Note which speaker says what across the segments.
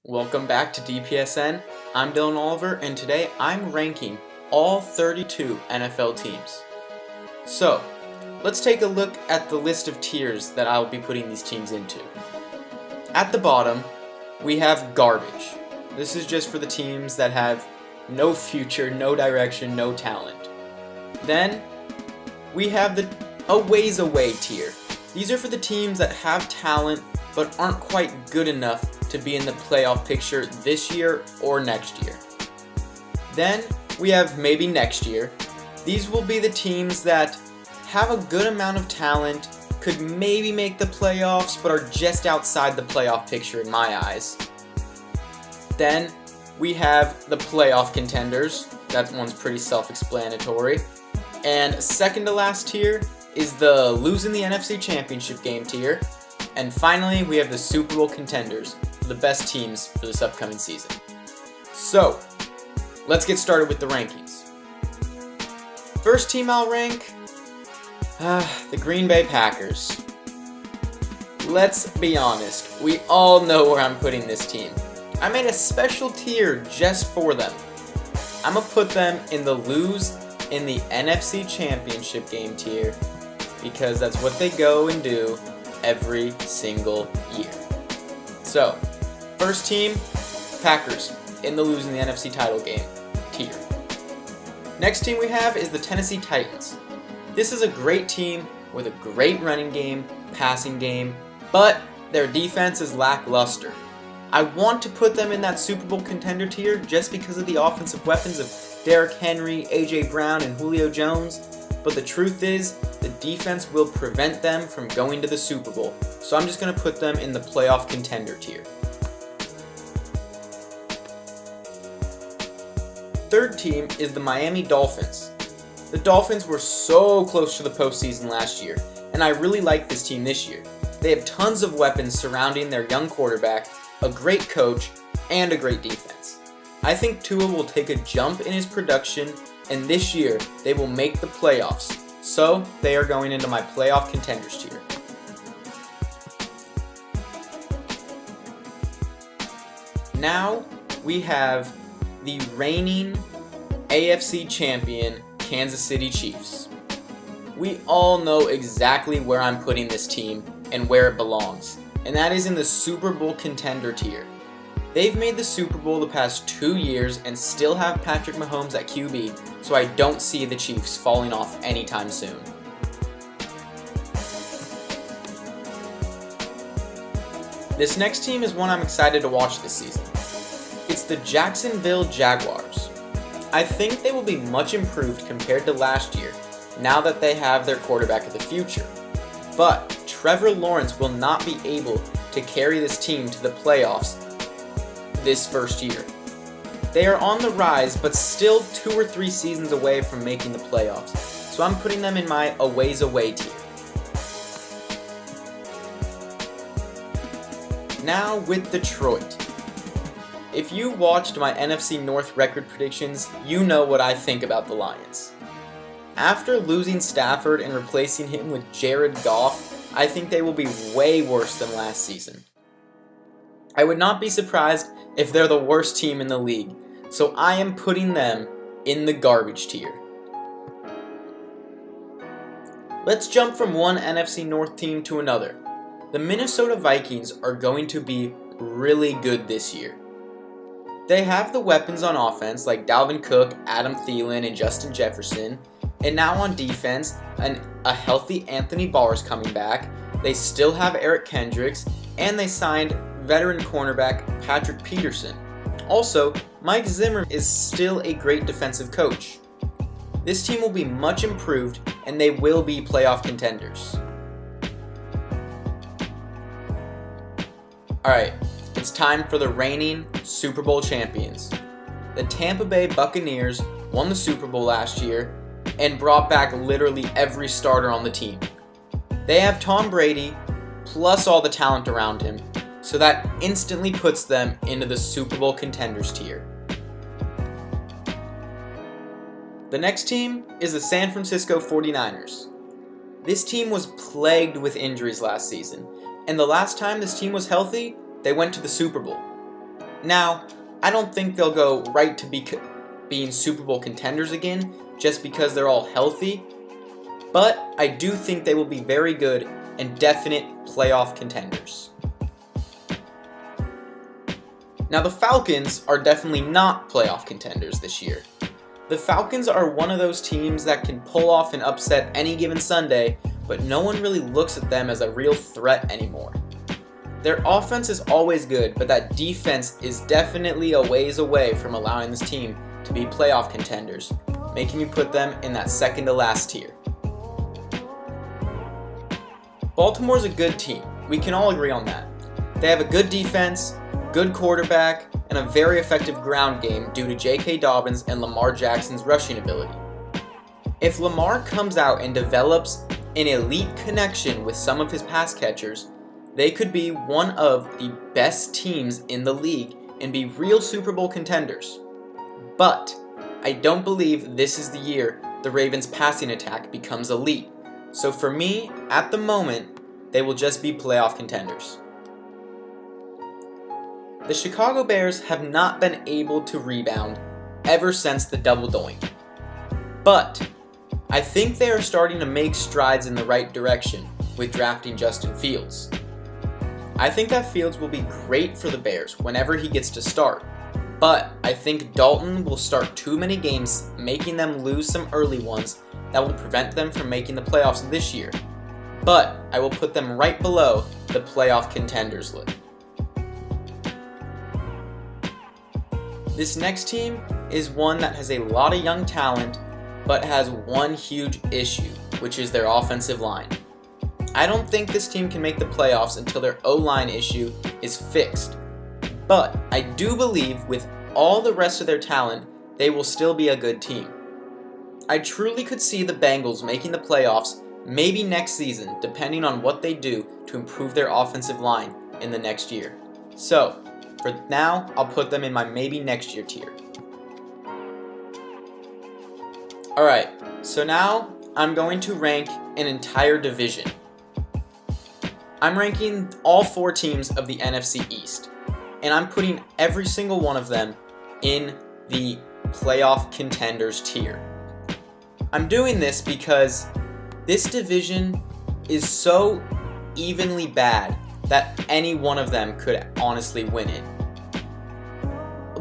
Speaker 1: Welcome back to DPSN. I'm Dylan Oliver, and today I'm ranking all 32 NFL teams. So, let's take a look at the list of tiers that I'll be putting these teams into. At the bottom, we have garbage. This is just for the teams that have no future, no direction, no talent. Then, we have the a ways away tier. These are for the teams that have talent but aren't quite good enough to be in the playoff picture this year or next year. Then we have maybe next year. These will be the teams that have a good amount of talent, could maybe make the playoffs, but are just outside the playoff picture in my eyes. Then we have the playoff contenders. That one's pretty self-explanatory. And second to last tier is the losing the NFC Championship game tier. And finally, we have the Super Bowl Contenders, the best teams for this upcoming season. So, let's get started with the rankings. First team I'll rank, the Green Bay Packers. Let's be honest, we all know where I'm putting this team. I made a special tier just for them. I'm going to put them in the lose in the NFC Championship game tier because that's what they go and do every single year. So, first team, Packers, in the losing the NFC title game tier. Next team we have is the Tennessee Titans. This is a great team with a great running game, passing game, but their defense is lackluster. I want to put them in that Super Bowl contender tier just because of the offensive weapons of Derrick Henry, A.J. Brown, and Julio Jones, but the truth is, the defense will prevent them from going to the Super Bowl, so I'm just going to put them in the playoff contender tier. Third team is the Miami Dolphins. The Dolphins were so close to the postseason last year, and I really like this team this year. They have tons of weapons surrounding their young quarterback, a great coach, and a great defense. I think Tua will take a jump in his production, and this year they will make the playoffs. So, they are going into my playoff contenders tier. Now, we have the reigning AFC champion, Kansas City Chiefs. We all know exactly where I'm putting this team and where it belongs, and that is in the Super Bowl contender tier. They've made the Super Bowl the past 2 years and still have Patrick Mahomes at QB, so I don't see the Chiefs falling off anytime soon. This next team is one I'm excited to watch this season. It's the Jacksonville Jaguars. I think they will be much improved compared to last year, now that they have their quarterback of the future. But Trevor Lawrence will not be able to carry this team to the playoffs this first year. They are on the rise, but still 2 or 3 seasons away from making the playoffs, so I'm putting them in my a ways away tier. Now with Detroit. If you watched my NFC North record predictions, you know what I think about the Lions. After losing Stafford and replacing him with Jared Goff, I think they will be way worse than last season. I would not be surprised if they're the worst team in the league, so I am putting them in the garbage tier. Let's jump from one NFC North team to another. The Minnesota Vikings are going to be really good this year. They have the weapons on offense like Dalvin Cook, Adam Thielen, and Justin Jefferson, and now on defense, a healthy Anthony Barr is coming back. They still have Eric Kendricks, and they signed veteran cornerback Patrick Peterson. Also, Mike Zimmer is still a great defensive coach. This team will be much improved, and they will be playoff contenders. Alright, it's time for the reigning Super Bowl champions. The Tampa Bay Buccaneers won the Super Bowl last year and brought back literally every starter on the team. They have Tom Brady, plus all the talent around him, so that instantly puts them into the Super Bowl contenders tier. The next team is the San Francisco 49ers. This team was plagued with injuries last season, and the last time this team was healthy, they went to the Super Bowl. Now, I don't think they'll go right to being Super Bowl contenders again just because they're all healthy, but I do think they will be very good and definite playoff contenders. Now, the Falcons are definitely not playoff contenders this year. The Falcons are one of those teams that can pull off an upset any given Sunday, but no one really looks at them as a real threat anymore. Their offense is always good, but that defense is definitely a ways away from allowing this team to be playoff contenders, making me put them in that second to last tier. Baltimore's a good team. We can all agree on that. They have a good defense, good quarterback, and a very effective ground game due to J.K. Dobbins and Lamar Jackson's rushing ability. If Lamar comes out and develops an elite connection with some of his pass catchers, they could be one of the best teams in the league and be real Super Bowl contenders. But I don't believe this is the year the Ravens' passing attack becomes elite. So for me, at the moment, they will just be playoff contenders. The Chicago Bears have not been able to rebound ever since the double doink. But I think they are starting to make strides in the right direction with drafting Justin Fields. I think that Fields will be great for the Bears whenever he gets to start, but I think Dalton will start too many games, making them lose some early ones that will prevent them from making the playoffs this year. But I will put them right below the playoff contenders list. This next team is one that has a lot of young talent, but has one huge issue, which is their offensive line. I don't think this team can make the playoffs until their O-line issue is fixed. But I do believe with all the rest of their talent, they will still be a good team. I truly could see the Bengals making the playoffs maybe next season, depending on what they do to improve their offensive line in the next year. So, for now, I'll put them in my maybe next year tier. Alright, so now I'm going to rank an entire division. I'm ranking all 4 teams of the NFC East, and I'm putting every single one of them in the playoff contenders tier. I'm doing this because this division is so evenly bad that any one of them could honestly win it.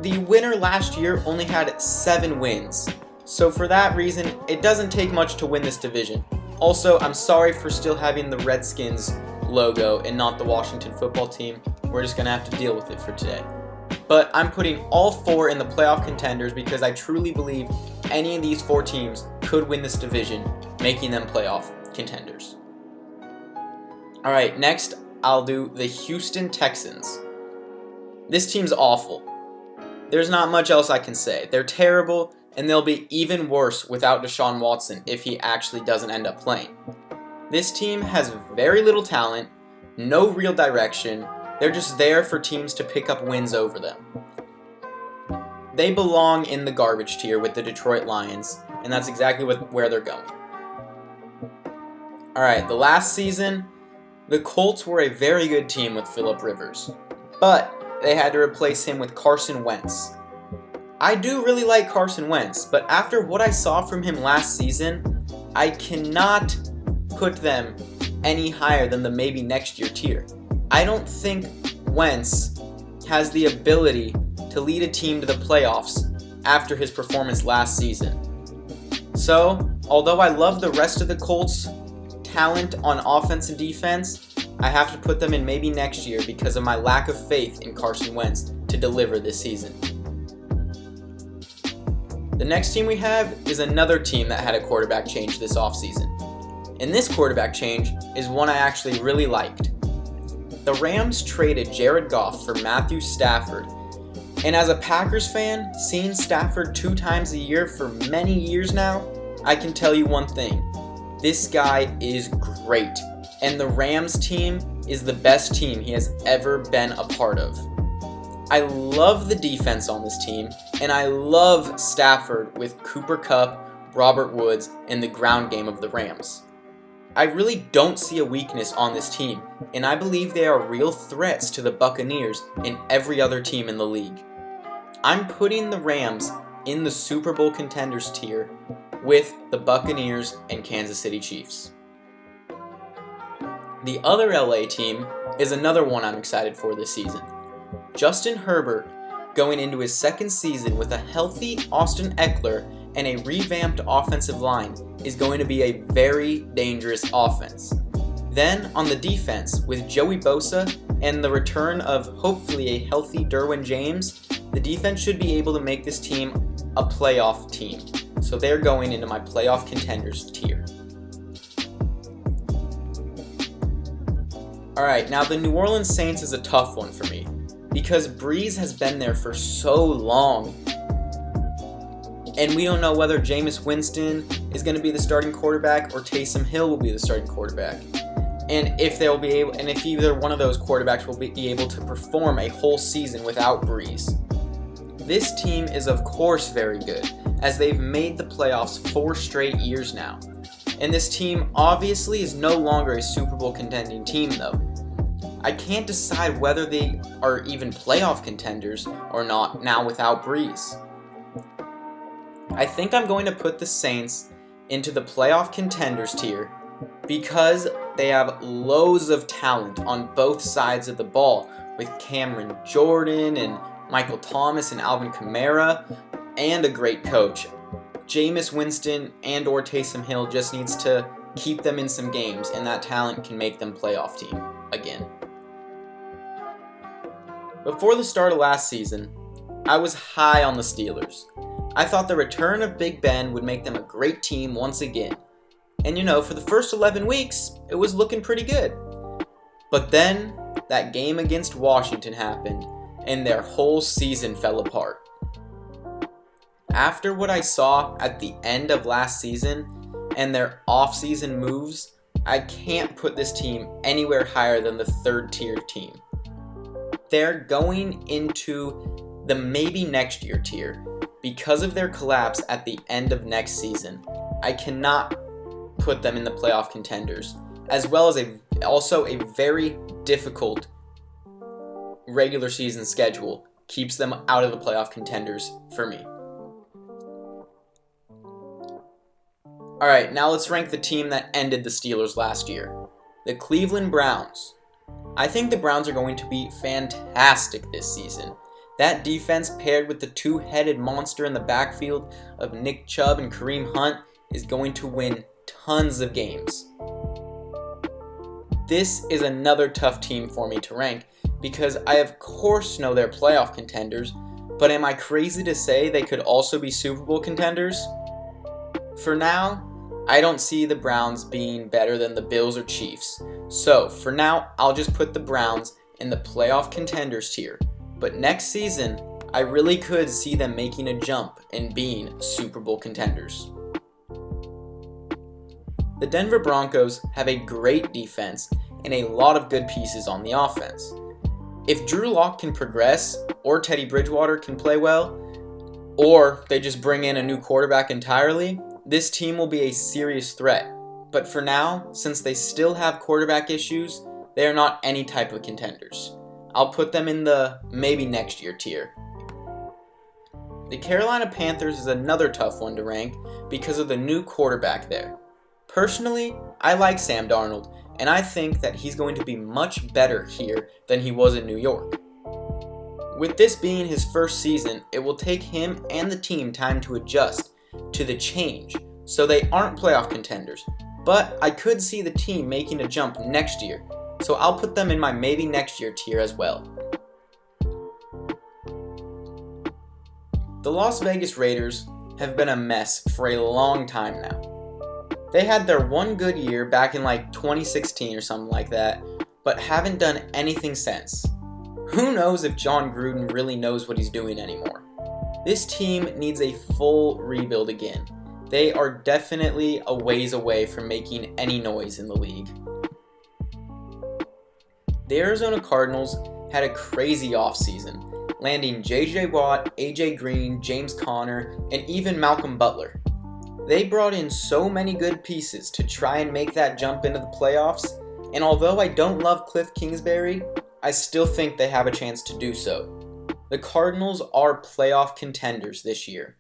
Speaker 1: The winner last year only had 7 wins, so for that reason, it doesn't take much to win this division. Also, I'm sorry for still having the Redskins logo and not the Washington football team. We're just going to have to deal with it for today. But I'm putting all 4 in the playoff contenders because I truly believe any of these 4 teams could win this division, making them playoff contenders. Alright, next I'll do the Houston Texans. This team's awful. There's not much else I can say. They're terrible, and they'll be even worse without Deshaun Watson if he actually doesn't end up playing. This team has very little talent, no real direction. They're just there for teams to pick up wins over them. They belong in the garbage tier with the Detroit Lions, and that's exactly where they're going. Alright, the last season, the Colts were a very good team with Phillip Rivers, but they had to replace him with Carson Wentz. I do really like Carson Wentz, but after what I saw from him last season, I cannot put them any higher than the maybe next year tier. I don't think Wentz has the ability to lead a team to the playoffs after his performance last season. So, although I love the rest of the Colts' talent on offense and defense, I have to put them in maybe next year because of my lack of faith in Carson Wentz to deliver this season. The next team we have is another team that had a quarterback change this offseason. And this quarterback change is one I actually really liked. The Rams traded Jared Goff for Matthew Stafford. And as a Packers fan, seeing Stafford 2 times a year for many years now, I can tell you one thing. This guy is great. And the Rams team is the best team he has ever been a part of. I love the defense on this team, and I love Stafford with Cooper Kupp, Robert Woods, and the ground game of the Rams. I really don't see a weakness on this team, and I believe they are real threats to the Buccaneers and every other team in the league. I'm putting the Rams in the Super Bowl Contenders tier with the Buccaneers and Kansas City Chiefs. The other LA team is another one I'm excited for this season. Justin Herbert, going into his second season with a healthy Austin Eckler and a revamped offensive line, is going to be a very dangerous offense. Then on the defense, with Joey Bosa and the return of hopefully a healthy Derwin James, the defense should be able to make this team a playoff team. So they're going into my playoff contenders tier. Alright, now the New Orleans Saints is a tough one for me, because Breeze has been there for so long, and we don't know whether Jameis Winston is going to be the starting quarterback or Taysom Hill will be the starting quarterback, and if either one of those quarterbacks will be able to perform a whole season without Breeze. This team is of course very good, as they've made the playoffs 4 straight years now. And this team obviously is no longer a Super Bowl contending team though. I can't decide whether they are even playoff contenders or not now without Breeze. I think I'm going to put the Saints into the playoff contenders tier because they have loads of talent on both sides of the ball, with Cameron Jordan and Michael Thomas and Alvin Kamara, and a great coach. Jameis Winston and or Taysom Hill just needs to keep them in some games, and that talent can make them playoff team again. Before the start of last season, I was high on the Steelers. I thought the return of Big Ben would make them a great team once again. And for the first 11 weeks, it was looking pretty good. But then, that game against Washington happened, and their whole season fell apart. After what I saw at the end of last season and their off-season moves, I can't put this team anywhere higher than the third-tier team. They're going into the maybe next year tier because of their collapse at the end of next season. I cannot put them in the playoff contenders, as well as also a very difficult regular season schedule keeps them out of the playoff contenders for me. Alright, now let's rank the team that ended the Steelers last year. The Cleveland Browns. I think the Browns are going to be fantastic this season. That defense, paired with the two-headed monster in the backfield of Nick Chubb and Kareem Hunt, is going to win tons of games. This is another tough team for me to rank because I of course know they're playoff contenders, but am I crazy to say they could also be Super Bowl contenders? For now, I don't see the Browns being better than the Bills or Chiefs. So, for now, I'll just put the Browns in the playoff contenders tier. But next season, I really could see them making a jump and being Super Bowl contenders. The Denver Broncos have a great defense and a lot of good pieces on the offense. If Drew Lock can progress, or Teddy Bridgewater can play well, or they just bring in a new quarterback entirely, this team will be a serious threat. But for now, since they still have quarterback issues, they are not any type of contenders. I'll put them in the maybe next year tier. The Carolina Panthers is another tough one to rank because of the new quarterback there. Personally, I like Sam Darnold, and I think that he's going to be much better here than he was in New York. With this being his first season, it will take him and the team time to adjust to the change, so they aren't playoff contenders. But I could see the team making a jump next year, so I'll put them in my maybe next year tier as well. The Las Vegas Raiders have been a mess for a long time now. They had their one good year back in 2016 or something like that, but haven't done anything since. Who knows if John Gruden really knows what he's doing anymore. This team needs a full rebuild again. They are definitely a ways away from making any noise in the league. The Arizona Cardinals had a crazy offseason, landing J.J. Watt, A.J. Green, James Conner, and even Malcolm Butler. They brought in so many good pieces to try and make that jump into the playoffs, and although I don't love Cliff Kingsbury, I still think they have a chance to do so. The Cardinals are playoff contenders this year.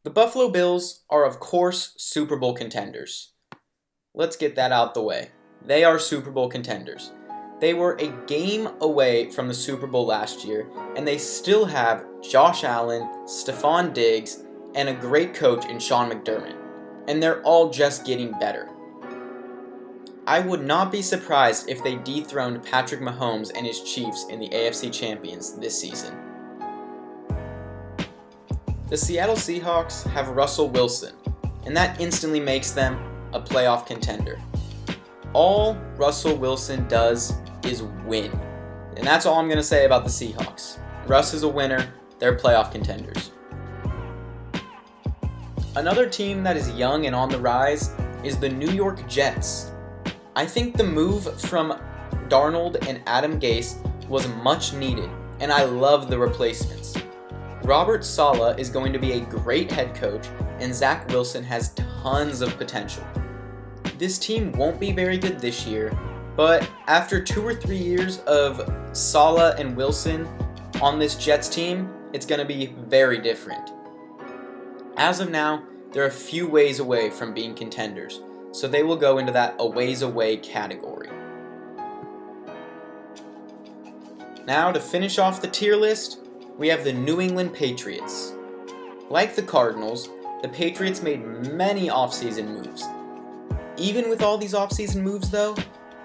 Speaker 1: The Buffalo Bills are, of course, Super Bowl contenders. Let's get that out the way. They are Super Bowl contenders. They were a game away from the Super Bowl last year, and they still have Josh Allen, Stephon Diggs, and a great coach in Sean McDermott. And they're all just getting better. I would not be surprised if they dethroned Patrick Mahomes and his Chiefs in the AFC Champions this season. The Seattle Seahawks have Russell Wilson, and that instantly makes them a playoff contender. All Russell Wilson does is win. And that's all I'm going to say about the Seahawks. Russ is a winner. They're playoff contenders. Another team that is young and on the rise is the New York Jets. I think the move from Darnold and Adam Gase was much needed, and I love the replacements. Robert Saleh is going to be a great head coach, and Zach Wilson has tons of potential. This team won't be very good this year, but after 2 or 3 years of Saleh and Wilson on this Jets team, it's going to be very different. As of now, they're a few ways away from being contenders, so they will go into that a ways away category. Now, to finish off the tier list, we have the New England Patriots. Like the Cardinals, the Patriots made many offseason moves. Even with all these offseason moves though,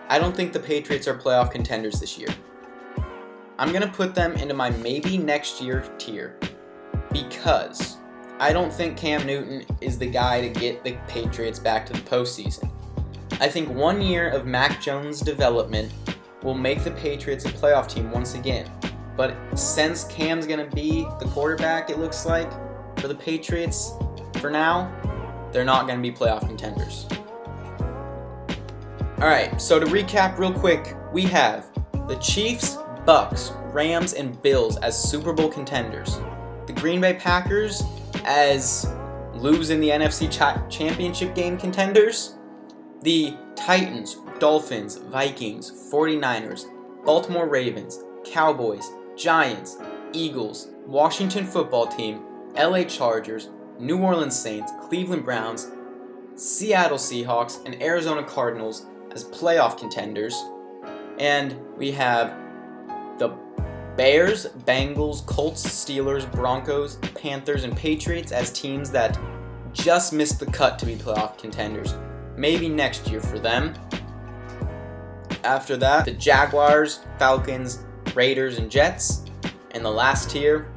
Speaker 1: I don't think the Patriots are playoff contenders this year. I'm going to put them into my maybe next year tier because I don't think Cam Newton is the guy to get the Patriots back to the postseason. I think 1 year of Mac Jones' development will make the Patriots a playoff team once again. But since Cam's going to be the quarterback, it looks like, for the Patriots, for now, they're not going to be playoff contenders. Alright, so to recap real quick, we have the Chiefs, Bucks, Rams, and Bills as Super Bowl contenders. The Green Bay Packers as lose in the NFC Championship game contenders. The Titans, Dolphins, Vikings, 49ers, Baltimore Ravens, Cowboys, Giants, Eagles, Washington Football Team, LA Chargers, New Orleans Saints, Cleveland Browns, Seattle Seahawks, and Arizona Cardinals as playoff contenders. And we have the Bears, Bengals, Colts, Steelers, Broncos, Panthers, and Patriots as teams that just missed the cut to be playoff contenders. Maybe next year for them. After that, the Jaguars, Falcons, Raiders, and Jets. And the last tier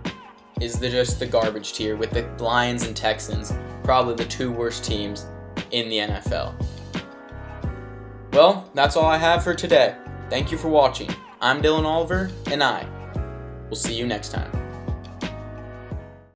Speaker 1: is just the garbage tier with the Lions and Texans, probably the 2 worst teams in the NFL. Well, that's all I have for today. Thank you for watching. I'm Dylan Oliver, and I will see you next time.